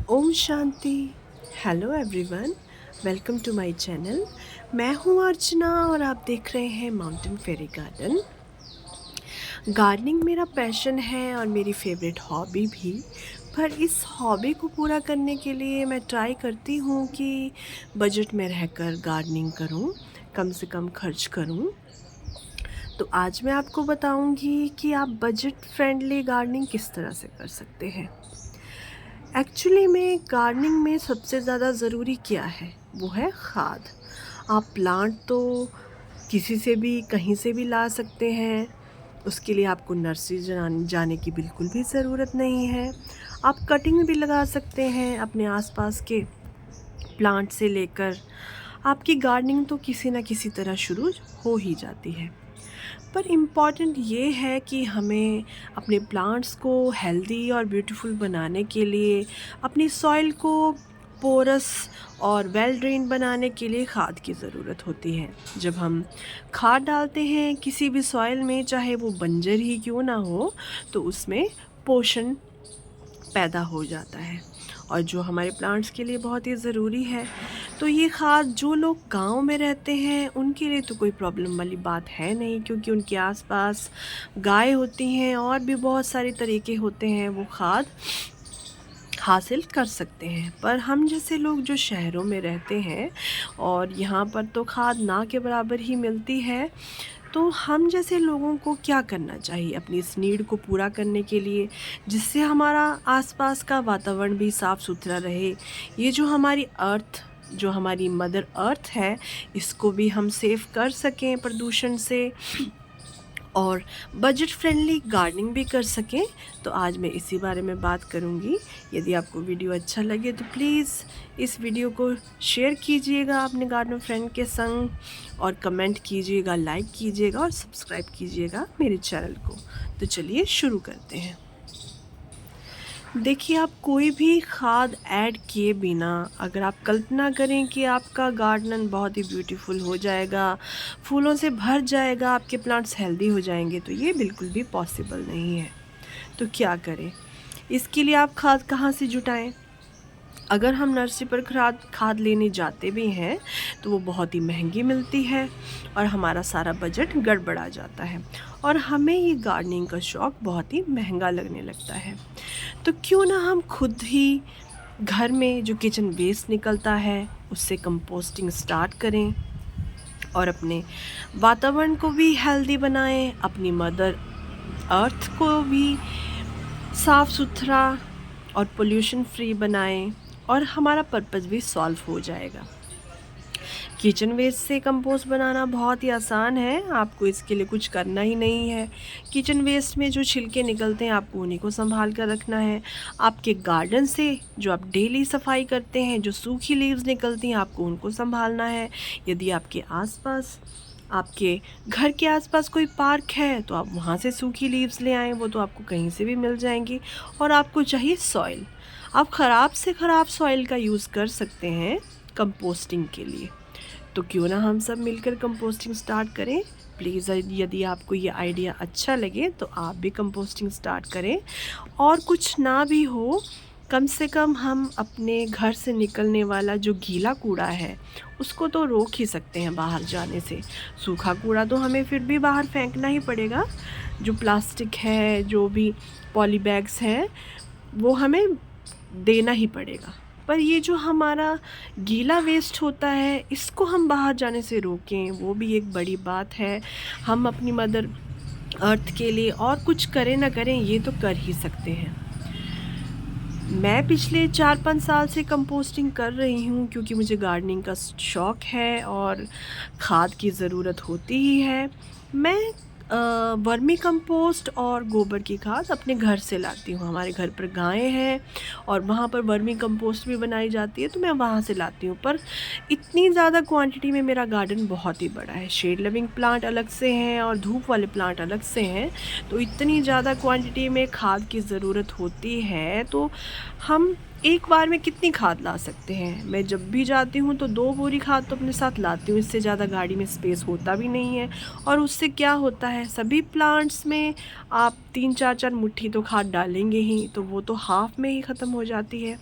ओम शांति। Hello everyone, welcome to my channel. मैं हूँ अर्चना और आप देख रहे हैं माउंटेन फेरी गार्डन। गार्डनिंग मेरा पैशन है और मेरी फेवरेट हॉबी भी। पर इस हॉबी को पूरा करने के लिए मैं ट्राई करती हूँ कि बजट में रहकर गार्डनिंग करूँ, कम से कम खर्च करूँ। तो आज मैं आपको बताऊँगी कि आप बजट फ्रेंडली गार्डनिंग किस तरह से कर सकते हैं। एक्चुअली में गार्डनिंग में सबसे ज़्यादा ज़रूरी क्या है, वो है खाद। आप प्लांट तो किसी से भी कहीं से भी ला सकते हैं। उसके लिए आपको नर्सरी जाने की बिल्कुल भी ज़रूरत नहीं है। आप कटिंग भी लगा सकते हैं अपने आसपास के प्लांट से लेकर। आपकी गार्डनिंग तो किसी न किसी तरह शुरू हो ही जाती है। पर इम्पॉर्टेंट ये है कि हमें अपने प्लांट्स को हेल्दी और ब्यूटीफुल बनाने के लिए अपनी सॉइल को पोरस और वेल ड्रेन बनाने के लिए खाद की ज़रूरत होती है। जब हम खाद डालते हैं किसी भी सॉइल में, चाहे वो बंजर ही क्यों ना हो, तो उसमें पोषण पैदा हो जाता है और जो हमारे प्लांट्स के लिए बहुत ही ज़रूरी है। तो ये खाद जो लोग गांव में रहते हैं उनके लिए तो कोई प्रॉब्लम वाली बात है नहीं, क्योंकि उनके आसपास गाय होती हैं और भी बहुत सारे तरीके होते हैं, वो खाद हासिल कर सकते हैं। पर हम जैसे लोग जो शहरों में रहते हैं और यहाँ पर तो खाद ना के बराबर ही मिलती है, तो हम जैसे लोगों को क्या करना चाहिए अपनी इस नीड को पूरा करने के लिए, जिससे हमारा आसपास का वातावरण भी साफ़ सुथरा रहे। ये जो हमारी अर्थ, जो हमारी मदर अर्थ है, इसको भी हम सेव कर सकें प्रदूषण से और बजट फ्रेंडली गार्डनिंग भी कर सकें। तो आज मैं इसी बारे में बात करूंगी। यदि आपको वीडियो अच्छा लगे तो प्लीज़ इस वीडियो को शेयर कीजिएगा अपने गार्डन फ्रेंड के संग और कमेंट कीजिएगा, लाइक कीजिएगा और सब्सक्राइब कीजिएगा मेरे चैनल को। तो चलिए शुरू करते हैं। देखिए, आप कोई भी खाद ऐड किए बिना अगर आप कल्पना करें कि आपका गार्डन बहुत ही ब्यूटीफुल हो जाएगा, फूलों से भर जाएगा, आपके प्लांट्स हेल्दी हो जाएंगे, तो ये बिल्कुल भी पॉसिबल नहीं है। तो क्या करें? इसके लिए आप खाद कहाँ से जुटाएं? अगर हम नर्सरी पर खाद लेने जाते भी हैं तो वो बहुत ही महंगी मिलती है और हमारा सारा बजट गड़बड़ा जाता है और हमें ये गार्डनिंग का शौक़ बहुत ही महंगा लगने लगता है। तो क्यों ना हम खुद ही घर में जो किचन वेस्ट निकलता है उससे कंपोस्टिंग स्टार्ट करें और अपने वातावरण को भी हेल्दी बनाएं, अपनी मदर अर्थ को भी साफ़ सुथरा और पोल्यूशन फ्री बनाएं और हमारा पर्पस भी सॉल्व हो जाएगा। किचन वेस्ट से कंपोस्ट बनाना बहुत ही आसान है, आपको इसके लिए कुछ करना ही नहीं है। किचन वेस्ट में जो छिलके निकलते हैं आपको उन्हीं को संभाल कर रखना है। आपके गार्डन से जो आप डेली सफाई करते हैं, जो सूखी लीव्स निकलती हैं, आपको उनको संभालना है। यदि आपके आसपास, आपके घर के आसपास कोई पार्क है तो आप वहाँ से सूखी लीव्स ले आएँ, वो तो आपको कहीं से भी मिल जाएंगी। और आपको चाहिए सॉइल, आप ख़राब से ख़राब सॉइल का यूज़ कर सकते हैं कंपोस्टिंग के लिए। तो क्यों ना हम सब मिलकर कंपोस्टिंग स्टार्ट करें। प्लीज़ यदि आपको ये आइडिया अच्छा लगे तो आप भी कंपोस्टिंग स्टार्ट करें। और कुछ ना भी हो, कम से कम हम अपने घर से निकलने वाला जो गीला कूड़ा है उसको तो रोक ही सकते हैं बाहर जाने से। सूखा कूड़ा तो हमें फिर भी बाहर फेंकना ही पड़ेगा। जो प्लास्टिक है, जो भी पॉली बैग्स हैं, वो हमें देना ही पड़ेगा। पर ये जो हमारा गीला वेस्ट होता है इसको हम बाहर जाने से रोकें, वो भी एक बड़ी बात है। हम अपनी मदर अर्थ के लिए और कुछ करें ना करें, ये तो कर ही सकते हैं। मैं पिछले 4-5 साल से कंपोस्टिंग कर रही हूँ क्योंकि मुझे गार्डनिंग का शौक़ है और खाद की ज़रूरत होती ही है। मैं वर्मी कंपोस्ट और गोबर की खाद अपने घर से लाती हूँ। हमारे घर पर गायें हैं और वहाँ पर वर्मी कंपोस्ट भी बनाई जाती है, तो मैं वहाँ से लाती हूँ। पर इतनी ज़्यादा क्वांटिटी में मेरा गार्डन बहुत ही बड़ा है। शेड लविंग प्लांट अलग से हैं और धूप वाले प्लांट अलग से हैं, तो इतनी ज़्यादा क्वांटिटी में खाद की ज़रूरत होती है। तो हम एक बार में कितनी खाद ला सकते हैं? मैं जब भी जाती हूँ तो 2 बोरी खाद तो अपने साथ लाती हूँ, इससे ज़्यादा गाड़ी में स्पेस होता भी नहीं है। और उससे क्या होता है, सभी प्लांट्स में आप 3-4 मुट्ठी तो खाद डालेंगे ही, तो वो तो हाफ में ही ख़त्म हो जाती है।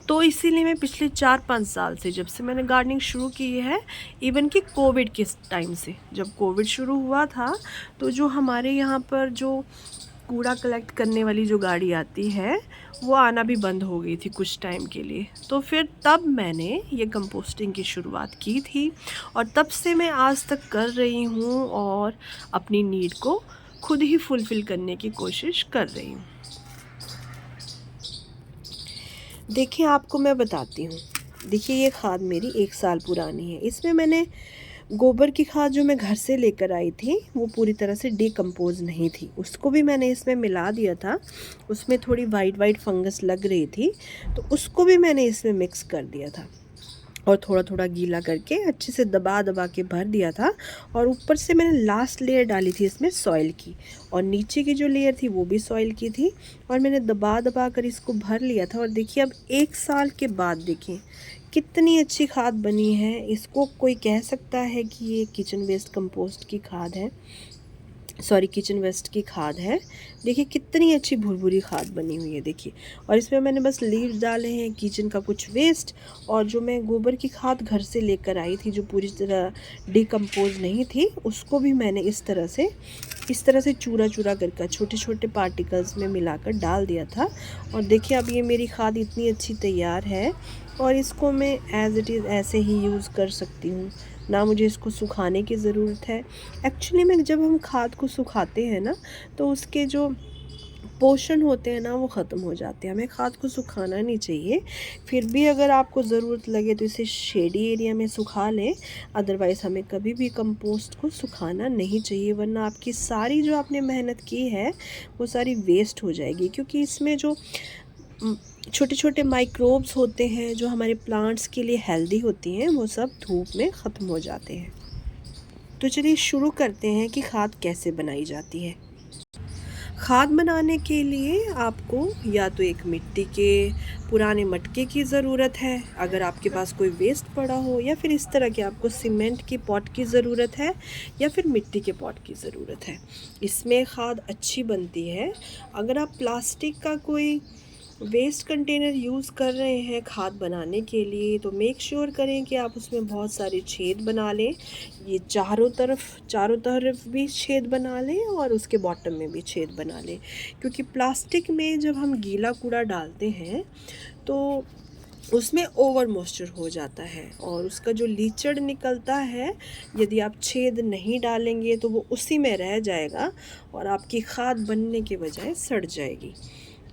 तो इसीलिए मैं पिछले 4-5 साल से, जब से मैंने गार्डनिंग शुरू की है, इवन कि कोविड के टाइम से, जब कोविड शुरू हुआ था, तो जो हमारे यहाँ पर जो कूड़ा कलेक्ट करने वाली जो गाड़ी आती है, वो आना भी बंद हो गई थी कुछ टाइम के लिए। तो फिर तब मैंने ये कंपोस्टिंग की शुरुआत की थी और तब से मैं आज तक कर रही हूँ और अपनी नीड को खुद ही फुलफ़िल करने की कोशिश कर रही हूँ। देखिए, आपको मैं बताती हूँ। देखिए, ये खाद मेरी 1 साल पुरानी है। इसमें मैंने गोबर की खाद जो मैं घर से लेकर आई थी, वो पूरी तरह से डिकम्पोज़ नहीं थी। उसको भी मैंने इसमें मिला दिया था। उसमें थोड़ी वाइट फंगस लग रही थी, तो उसको भी मैंने इसमें मिक्स कर दिया था और थोड़ा-थोड़ा गीला करके अच्छे से दबा-दबा के भर दिया था। और ऊपर से मैंने लास्ट लेयर डाली थी इसमें सॉइल की, और नीचे की जो लेयर थी वो भी सॉइल की थी, और मैंने दबा-दबा कर इसको भर लिया था। और देखिए, अब 1 साल के बाद देखिए कितनी अच्छी खाद बनी है। इसको कोई कह सकता है कि ये किचन वेस्ट कंपोस्ट की खाद है, सॉरी, किचन वेस्ट की खाद है। देखिए कितनी अच्छी भुरभुरी खाद बनी हुई है देखिए। और इसमें मैंने बस लीव्स डाले हैं, किचन का कुछ वेस्ट, और जो मैं गोबर की खाद घर से लेकर आई थी जो पूरी तरह डिकम्पोज नहीं थी, उसको भी मैंने इस तरह से चूरा चूरा करके छोटे छोटे पार्टिकल्स में मिलाकर डाल दिया था। और देखिए, अब ये मेरी खाद इतनी अच्छी तैयार है और इसको मैं एज़ इट इज़ ऐसे ही यूज़ कर सकती हूँ, ना मुझे इसको सुखाने की ज़रूरत है। एक्चुअली में जब हम खाद को सुखाते हैं ना, तो उसके जो पोषण होते हैं ना, वो ख़त्म हो जाते हैं। हमें खाद को सुखाना नहीं चाहिए। फिर भी अगर आपको ज़रूरत लगे तो इसे शेडी एरिया में सुखा लें, अदरवाइज़ हमें कभी भी कंपोस्ट को सुखाना नहीं चाहिए, वरना आपकी सारी जो आपने मेहनत की है वो सारी वेस्ट हो जाएगी। क्योंकि इसमें जो छोटे छोटे माइक्रोब्स होते हैं जो हमारे प्लांट्स के लिए हेल्दी होती हैं, वो सब धूप में ख़त्म हो जाते हैं। तो चलिए शुरू करते हैं कि खाद कैसे बनाई जाती है। खाद बनाने के लिए आपको या तो एक मिट्टी के पुराने मटके की ज़रूरत है, अगर आपके पास कोई वेस्ट पड़ा हो, या फिर इस तरह के आपको सीमेंट की पॉट की ज़रूरत है, या फिर मिट्टी के पॉट की ज़रूरत है। इसमें खाद अच्छी बनती है। अगर आप प्लास्टिक का कोई वेस्ट कंटेनर यूज़ कर रहे हैं खाद बनाने के लिए, तो मेक श्योर करें कि आप उसमें बहुत सारे छेद बना लें। ये चारों तरफ भी छेद बना लें और उसके बॉटम में भी छेद बना लें। क्योंकि प्लास्टिक में जब हम गीला कूड़ा डालते हैं तो उसमें ओवर मॉइस्चर हो जाता है और उसका जो लीचड़ निकलता है, यदि आप छेद नहीं डालेंगे तो वो उसी में रह जाएगा और आपकी खाद बनने के बजाय सड़ जाएगी।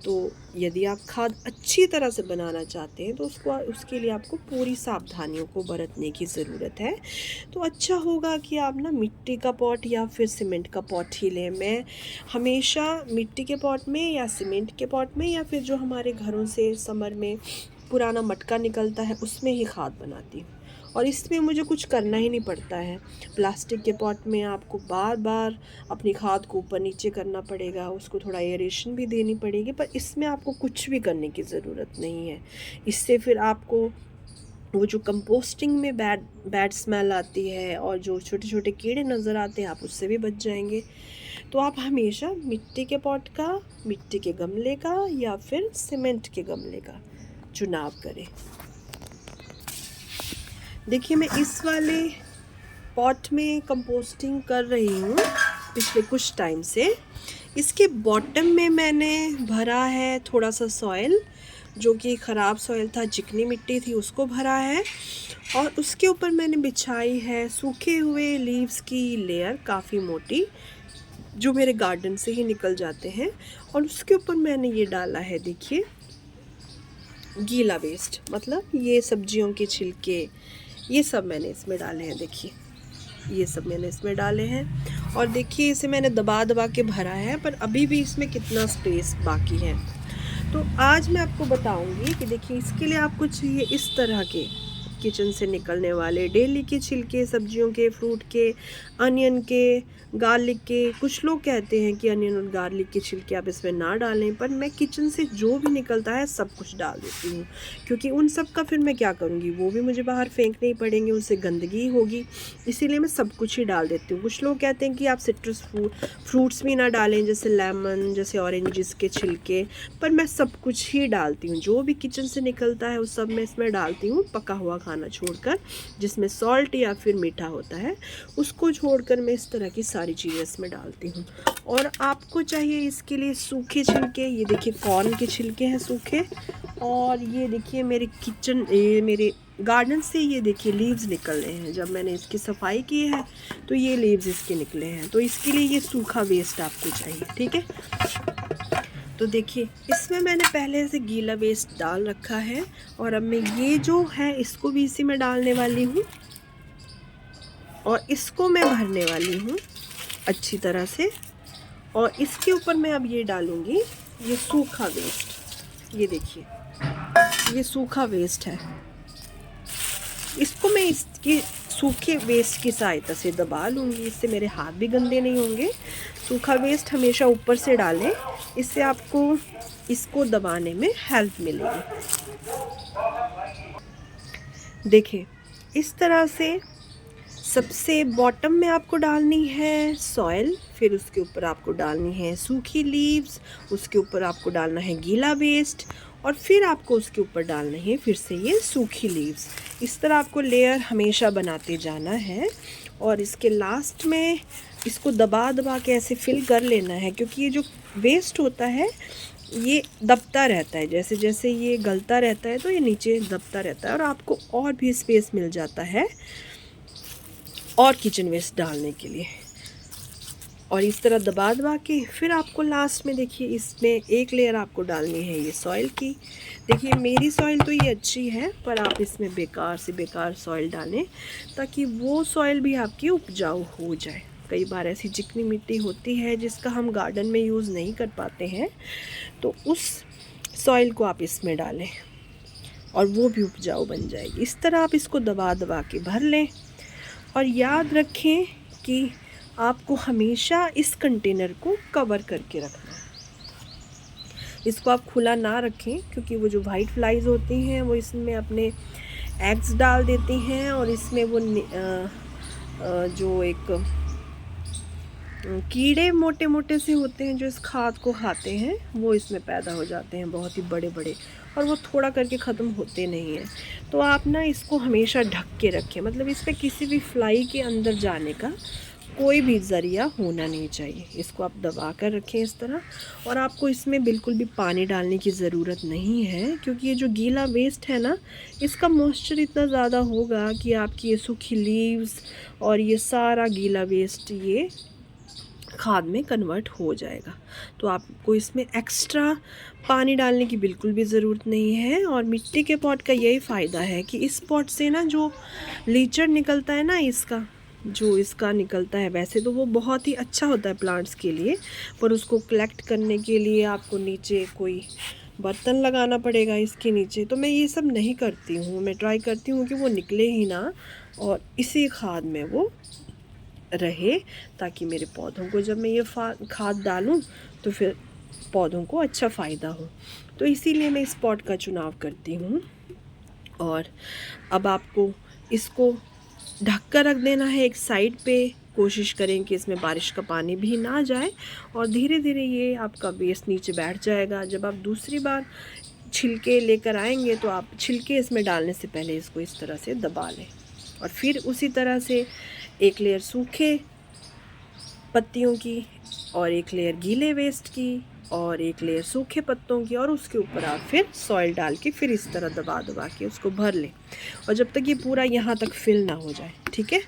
तो यदि आप खाद अच्छी तरह से बनाना चाहते हैं तो उसके लिए आपको पूरी सावधानियों को बरतने की ज़रूरत है। तो अच्छा होगा कि आप ना मिट्टी का पॉट या फिर सीमेंट का पॉट ही लें। मैं हमेशा मिट्टी के पॉट में या सीमेंट के पॉट में, या फिर जो हमारे घरों से समर में पुराना मटका निकलता है, उसमें ही खाद बनाती हूँ। और इसमें मुझे कुछ करना ही नहीं पड़ता है। प्लास्टिक के पॉट में आपको बार बार अपनी खाद को ऊपर नीचे करना पड़ेगा, उसको थोड़ा एयरेशन भी देनी पड़ेगी, पर इसमें आपको कुछ भी करने की ज़रूरत नहीं है। इससे फिर आपको वो जो कंपोस्टिंग में बैड स्मेल आती है और जो छोटे छोटे कीड़े नज़र आते हैं, आप उससे भी बच जाएंगे। तो आप हमेशा मिट्टी के पॉट का, मिट्टी के गमले का या फिर सीमेंट के गमले का चुनाव करें। देखिए, मैं इस वाले पॉट में कंपोस्टिंग कर रही हूँ पिछले कुछ टाइम से। इसके बॉटम में मैंने भरा है थोड़ा सा सॉइल, जो कि ख़राब सॉइल था, चिकनी मिट्टी थी, उसको भरा है। और उसके ऊपर मैंने बिछाई है सूखे हुए लीव्स की लेयर, काफ़ी मोटी, जो मेरे गार्डन से ही निकल जाते हैं। और उसके ऊपर मैंने ये डाला है, देखिए, गीला वेस्ट, मतलब ये सब्जियों के छिलके, ये सब मैंने इसमें डाले हैं। देखिए, ये सब मैंने इसमें डाले हैं। और देखिए, इसे मैंने दबा दबा के भरा है, पर अभी भी इसमें कितना स्पेस बाकी है। तो आज मैं आपको बताऊंगी कि देखिए, इसके लिए आपको चाहिए इस तरह के किचन से निकलने वाले डेली के छिलके, सब्जियों के, फ्रूट के, अनियन के, गार्लिक के। कुछ लोग कहते हैं कि अनियन और गार्लिक के छिलके आप इसमें ना डालें, पर मैं किचन से जो भी निकलता है सब कुछ डाल देती हूँ, क्योंकि उन सब का फिर मैं क्या करूँगी, वो भी मुझे बाहर फेंकने ही पड़ेंगे, उनसे गंदगी होगी, इसीलिए मैं सब कुछ ही डाल देती हूँ। कुछ लोग कहते हैं कि आप सिट्रस फ्रूट्स भी ना डालें, जैसे लेमन, जैसे ऑरेंजेस के छिलके, पर मैं सब कुछ ही डालती हूँ। जो भी किचन से निकलता है उस सब मैं इसमें डालती हूँ, पका हुआ खाना छोड़कर, जिसमें सॉल्ट या फिर मीठा होता है उसको छोड़कर मैं इस तरह की सारी चीज़ें इसमें डालती हूँ। और आपको चाहिए इसके लिए सूखे छिलके, ये देखिए कॉर्न के छिलके हैं सूखे, और ये देखिए मेरे गार्डन से ये देखिए लीव्स निकल रहे हैं। जब मैंने इसकी सफाई की है तो ये लीव्स इसके निकले हैं, तो इसके लिए ये सूखा वेस्ट आपको चाहिए, ठीक है। तो देखिए इसमें मैंने पहले से गीला वेस्ट डाल रखा है, और अब मैं ये जो है इसको भी इसी में डालने वाली हूँ, और इसको मैं भरने वाली हूँ अच्छी तरह से। और इसके ऊपर मैं अब ये डालूँगी ये सूखा वेस्ट, ये देखिए ये सूखा वेस्ट है, इसको मैं इसके सूखे वेस्ट की सहायता से दबा लूँगी, इससे मेरे हाथ भी गंदे नहीं होंगे। सूखा वेस्ट हमेशा ऊपर से डालें, इससे आपको इसको दबाने में हेल्प मिलेगी। देखिए इस तरह से सबसे बॉटम में आपको डालनी है सॉइल, फिर उसके ऊपर आपको डालनी है सूखी लीव्स, उसके ऊपर आपको डालना है गीला वेस्ट, और फिर आपको उसके ऊपर डालना है फिर से ये सूखी लीव्स। इस तरह आपको लेयर हमेशा बनाते जाना है, और इसके लास्ट में इसको दबा दबा के ऐसे फिल कर लेना है, क्योंकि ये जो वेस्ट होता है ये दबता रहता है, जैसे जैसे ये गलता रहता है तो ये नीचे दबता रहता है, और आपको और भी स्पेस मिल जाता है और किचन वेस्ट डालने के लिए। और इस तरह दबा दबा के फिर आपको लास्ट में देखिए इसमें एक लेयर आपको डालनी है ये सॉइल की। देखिए मेरी सॉइल तो ये अच्छी है, पर आप इसमें बेकार से बेकार सॉइल डालें, ताकि वो सॉइल भी आपकी उपजाऊ हो जाए। कई बार ऐसी चिकनी मिट्टी होती है जिसका हम गार्डन में यूज़ नहीं कर पाते हैं, तो उस सॉइल को आप इसमें डालें और वो भी उपजाऊ बन जाएगी। इस तरह आप इसको दबा दबा के भर लें, और याद रखें कि आपको हमेशा इस कंटेनर को कवर करके रखना है। इसको आप खुला ना रखें, क्योंकि वो जो वाइट फ्लाइज होती हैं वो इसमें अपने एग्स डाल देती हैं, और इसमें वो जो एक कीड़े मोटे मोटे से होते हैं जो इस खाद को खाते हैं, वो इसमें पैदा हो जाते हैं बहुत ही बड़े बड़े, और वो थोड़ा करके ख़त्म होते नहीं हैं। तो आप ना इसको हमेशा ढक के रखें, मतलब इस पर किसी भी फ्लाई के अंदर जाने का कोई भी ज़रिया होना नहीं चाहिए। इसको आप दबा कर रखें इस तरह, और आपको इसमें बिल्कुल भी पानी डालने की ज़रूरत नहीं है, क्योंकि ये जो गीला वेस्ट है ना, इसका मॉइस्चर इतना ज़्यादा होगा कि आपकी ये सूखी लीव्स और ये सारा गीला वेस्ट ये खाद में कन्वर्ट हो जाएगा। तो आपको इसमें एक्स्ट्रा पानी डालने की बिल्कुल भी ज़रूरत नहीं है। और मिट्टी के पॉट का यही फ़ायदा है कि इस पॉट से ना जो लीचर निकलता है ना, इसका निकलता है, वैसे तो वो बहुत ही अच्छा होता है प्लांट्स के लिए, पर उसको कलेक्ट करने के लिए आपको नीचे कोई बर्तन लगाना पड़ेगा इसके नीचे। तो मैं ये सब नहीं करती हूँ, मैं ट्राई करती हूँ कि वो निकले ही ना, और इसी खाद में वो रहे, ताकि मेरे पौधों को जब मैं ये खाद डालूं तो फिर पौधों को अच्छा फ़ायदा हो। तो इसीलिए मैं इस पॉट का चुनाव करती हूँ। और अब आपको इसको ढक कर रख देना है एक साइड पे। कोशिश करें कि इसमें बारिश का पानी भी ना जाए, और धीरे धीरे ये आपका वेस्ट नीचे बैठ जाएगा। जब आप दूसरी बार छिलके लेकर आएंगे तो आप छिलके इसमें डालने से पहले इसको इस तरह से दबा लें, और फिर उसी तरह से एक लेयर सूखे पत्तियों की, और एक लेयर गीले वेस्ट की, और एक लेयर सूखे पत्तों की, और उसके ऊपर आप फिर सॉइल डाल के फिर इस तरह दबा दबा के उसको भर लें, और जब तक ये पूरा यहाँ तक फिल ना हो जाए, ठीक है।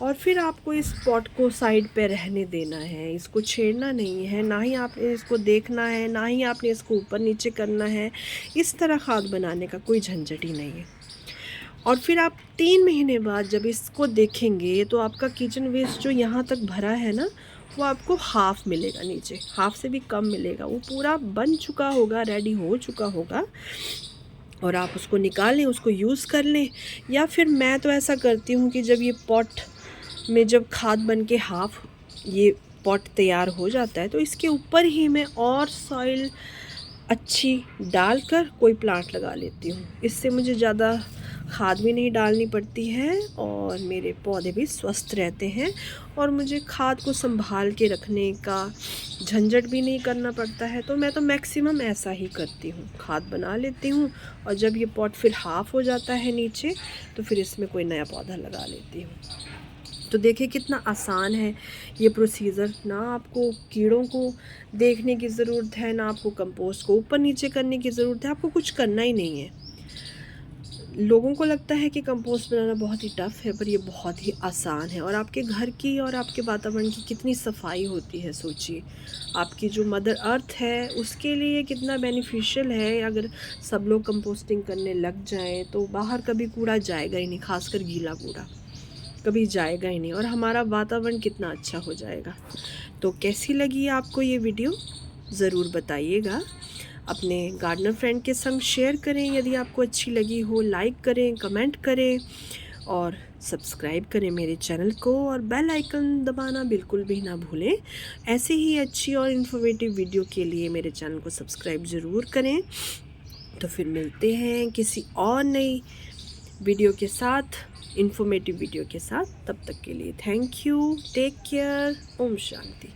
और फिर आपको इस पॉट को साइड पे रहने देना है, इसको छेड़ना नहीं है, ना ही आपने इसको देखना है, ना ही आपने इसको ऊपर नीचे करना है। इस तरह खाद बनाने का कोई झंझट ही नहीं है। और फिर आप 3 महीने बाद जब इसको देखेंगे तो आपका किचन वेस्ट जो यहाँ तक भरा है ना, वो आपको हाफ़ मिलेगा, नीचे हाफ़ से भी कम मिलेगा। वो पूरा बन चुका होगा, रेडी हो चुका होगा, और आप उसको निकालें, उसको यूज़ कर लें। या फिर मैं तो ऐसा करती हूँ कि जब ये पॉट में जब खाद बन के हाफ़ ये पॉट तैयार हो जाता है, तो इसके ऊपर ही मैं और सॉइल अच्छी डालकर कोई प्लांट लगा लेती हूँ। इससे मुझे ज़्यादा खाद भी नहीं डालनी पड़ती है और मेरे पौधे भी स्वस्थ रहते हैं और मुझे खाद को संभाल के रखने का झंझट भी नहीं करना पड़ता है। तो मैं तो मैक्सिमम ऐसा ही करती हूँ, खाद बना लेती हूँ और जब ये पॉट फिर हाफ़ हो जाता है नीचे, तो फिर इसमें कोई नया पौधा लगा लेती हूँ। तो देखिए कितना आसान है ये प्रोसीजर। ना आपको कीड़ों को देखने की ज़रूरत है, ना आपको कंपोस्ट को ऊपर नीचे करने की ज़रूरत है, आपको कुछ करना ही नहीं है। लोगों को लगता है कि कंपोस्ट बनाना बहुत ही टफ़ है, पर ये बहुत ही आसान है और आपके घर की और आपके वातावरण की कितनी सफाई होती है सोचिए। आपकी जो मदर अर्थ है उसके लिए कितना बेनिफिशियल है। अगर सब लोग कंपोस्टिंग करने लग जाएं तो बाहर कभी कूड़ा जाएगा ही नहीं, खासकर गीला कूड़ा कभी जाएगा ही नहीं और हमारा वातावरण कितना अच्छा हो जाएगा। तो कैसी लगी आपको ये वीडियो ज़रूर बताइएगा। अपने गार्डनर फ्रेंड के संग शेयर करें यदि आपको अच्छी लगी हो, लाइक करें, कमेंट करें और सब्सक्राइब करें मेरे चैनल को और बेल आइकन दबाना बिल्कुल भी ना भूलें। ऐसे ही अच्छी और इन्फॉर्मेटिव वीडियो के लिए मेरे चैनल को सब्सक्राइब ज़रूर करें। तो फिर मिलते हैं किसी और नई वीडियो के साथ, इन्फॉर्मेटिव वीडियो के साथ। तब तक के लिए थैंक यू, टेक केयर, ओम शांति।